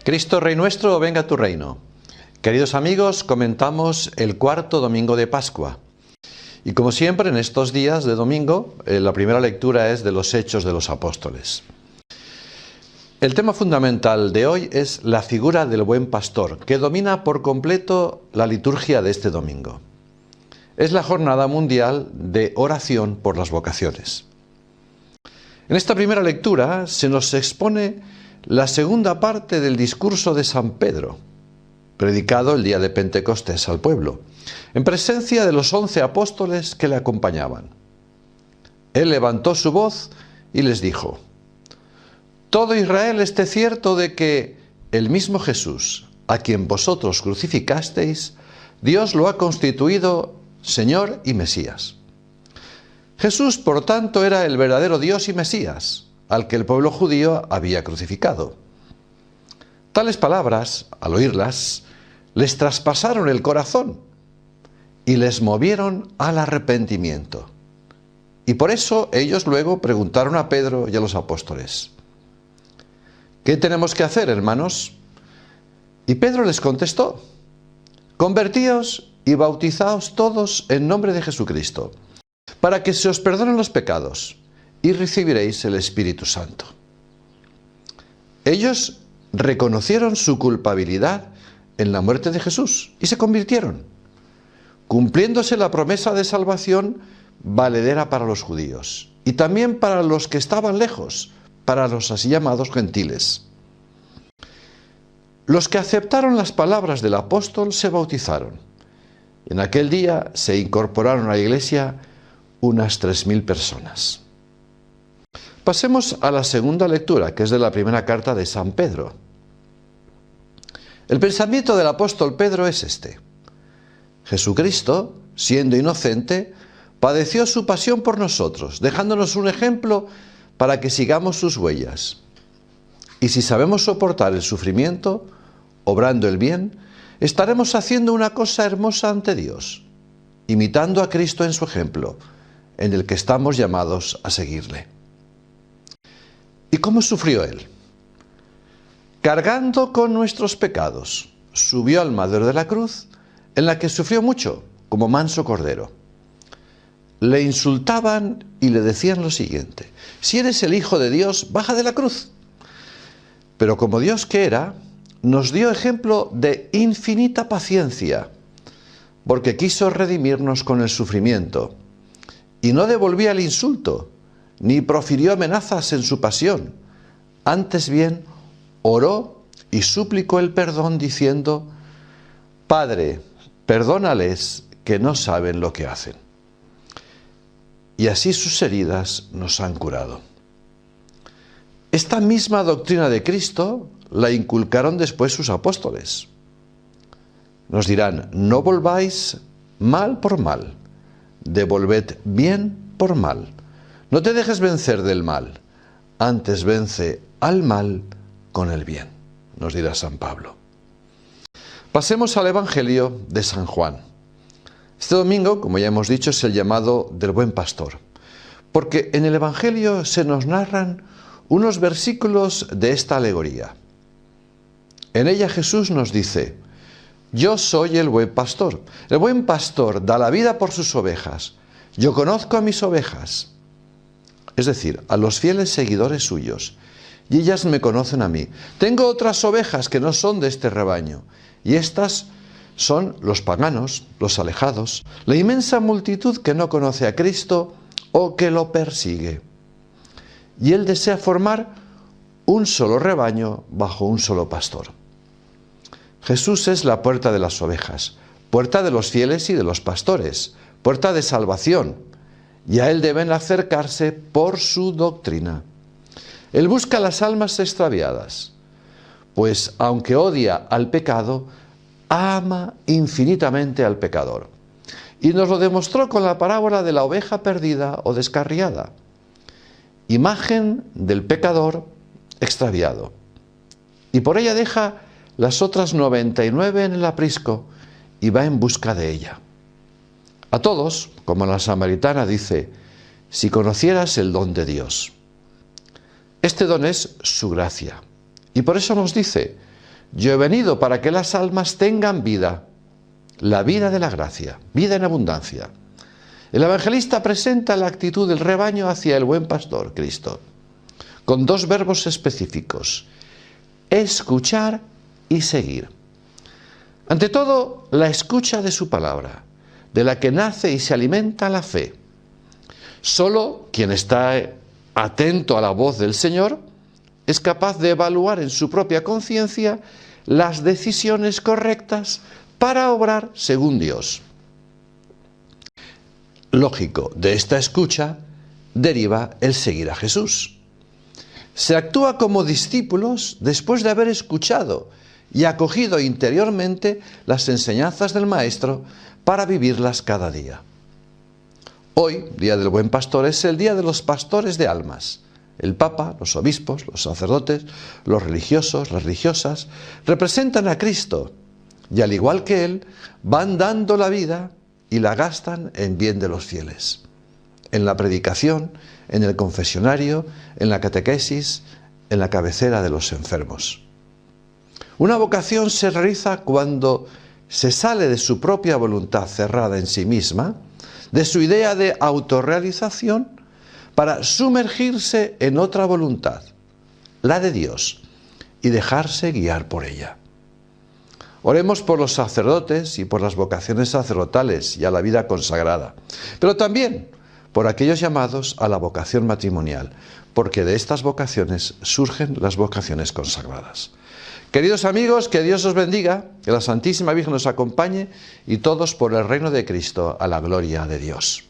Cristo Rey nuestro, venga a tu reino. Queridos amigos, comentamos el cuarto domingo de Pascua. Y como siempre, en estos días de domingo, la primera lectura es de los Hechos de los Apóstoles. El tema fundamental de hoy es la figura del buen pastor, que domina por completo la liturgia de este domingo. Es la jornada mundial de oración por las vocaciones. En esta primera lectura se nos expone la segunda parte del discurso de San Pedro, predicado el día de Pentecostés al pueblo, en presencia de los 11 apóstoles que le acompañaban. Él levantó su voz y les dijo: «Todo Israel esté cierto de que el mismo Jesús, a quien vosotros crucificasteis, Dios lo ha constituido Señor y Mesías». Jesús, por tanto, era el verdadero Dios y Mesías, al que el pueblo judío había crucificado. Tales palabras, al oírlas, les traspasaron el corazón y les movieron al arrepentimiento. Y por eso ellos luego preguntaron a Pedro y a los apóstoles: «¿Qué tenemos que hacer, hermanos?». Y Pedro les contestó: «Convertíos y bautizaos todos en nombre de Jesucristo, para que se os perdonen los pecados, y recibiréis el Espíritu Santo». Ellos reconocieron su culpabilidad en la muerte de Jesús y se convirtieron, cumpliéndose la promesa de salvación valedera para los judíos y también para los que estaban lejos, para los así llamados gentiles. Los que aceptaron las palabras del apóstol se bautizaron. En aquel día se incorporaron a la iglesia unas 3000 personas. Pasemos a la segunda lectura, que es de la primera carta de San Pedro. El pensamiento del apóstol Pedro es este: Jesucristo, siendo inocente, padeció su pasión por nosotros, dejándonos un ejemplo para que sigamos sus huellas. Y si sabemos soportar el sufrimiento, obrando el bien, estaremos haciendo una cosa hermosa ante Dios, imitando a Cristo en su ejemplo, en el que estamos llamados a seguirle. ¿Y cómo sufrió él? Cargando con nuestros pecados, subió al madero de la cruz, en la que sufrió mucho, como manso cordero. Le insultaban y le decían lo siguiente: «Si eres el Hijo de Dios, baja de la cruz». Pero como Dios que era, nos dio ejemplo de infinita paciencia, porque quiso redimirnos con el sufrimiento, y no devolvía el insulto, ni profirió amenazas en su pasión. Antes bien, oró y suplicó el perdón diciendo: «Padre, perdónales, que no saben lo que hacen». Y así sus heridas nos han curado. Esta misma doctrina de Cristo la inculcaron después sus apóstoles. Nos dirán: «No volváis mal por mal, devolved bien por mal. No te dejes vencer del mal, antes vence al mal con el bien», nos dirá San Pablo. Pasemos al Evangelio de San Juan. Este domingo, como ya hemos dicho, es el llamado del buen pastor, porque en el Evangelio se nos narran unos versículos de esta alegoría. En ella Jesús nos dice: «Yo soy el buen pastor. El buen pastor da la vida por sus ovejas. Yo conozco a mis ovejas», es decir, a los fieles seguidores suyos, «y ellas me conocen a mí. Tengo otras ovejas que no son de este rebaño, y estas son los paganos, los alejados, la inmensa multitud que no conoce a Cristo o que lo persigue. Y Él desea formar un solo rebaño bajo un solo pastor». Jesús es la puerta de las ovejas, puerta de los fieles y de los pastores, puerta de salvación, y a Él deben acercarse por su doctrina. Él busca las almas extraviadas, pues aunque odia al pecado, ama infinitamente al pecador. Y nos lo demostró con la parábola de la oveja perdida o descarriada, imagen del pecador extraviado. Y por ella deja las otras 99 en el aprisco y va en busca de ella. A todos, como la samaritana dice: «Si conocieras el don de Dios». Este don es su gracia. Y por eso nos dice: Yo he venido para que las almas tengan vida, la vida de la gracia, vida en abundancia. El evangelista presenta la actitud del rebaño hacia el buen pastor, Cristo, con dos verbos específicos: escuchar y seguir. Ante todo, la escucha de su palabra, de la que nace y se alimenta la fe. Solo quien está atento a la voz del Señor es capaz de evaluar en su propia conciencia las decisiones correctas para obrar según Dios. Lógico, de esta escucha deriva el seguir a Jesús. Se actúa como discípulos después de haber escuchado y acogido interiormente las enseñanzas del Maestro para vivirlas cada día. Hoy, Día del Buen Pastor, es el día de los pastores de almas. El Papa, los obispos, los sacerdotes, los religiosos, las religiosas, representan a Cristo y, al igual que Él, van dando la vida y la gastan en bien de los fieles. En la predicación, en el confesionario, en la catequesis, en la cabecera de los enfermos. Una vocación se realiza cuando se sale de su propia voluntad cerrada en sí misma, de su idea de autorrealización, para sumergirse en otra voluntad, la de Dios, y dejarse guiar por ella. Oremos por los sacerdotes y por las vocaciones sacerdotales y a la vida consagrada, pero también por aquellos llamados a la vocación matrimonial, porque de estas vocaciones surgen las vocaciones consagradas. Queridos amigos, que Dios os bendiga, que la Santísima Virgen nos acompañe y todos por el reino de Cristo, a la gloria de Dios.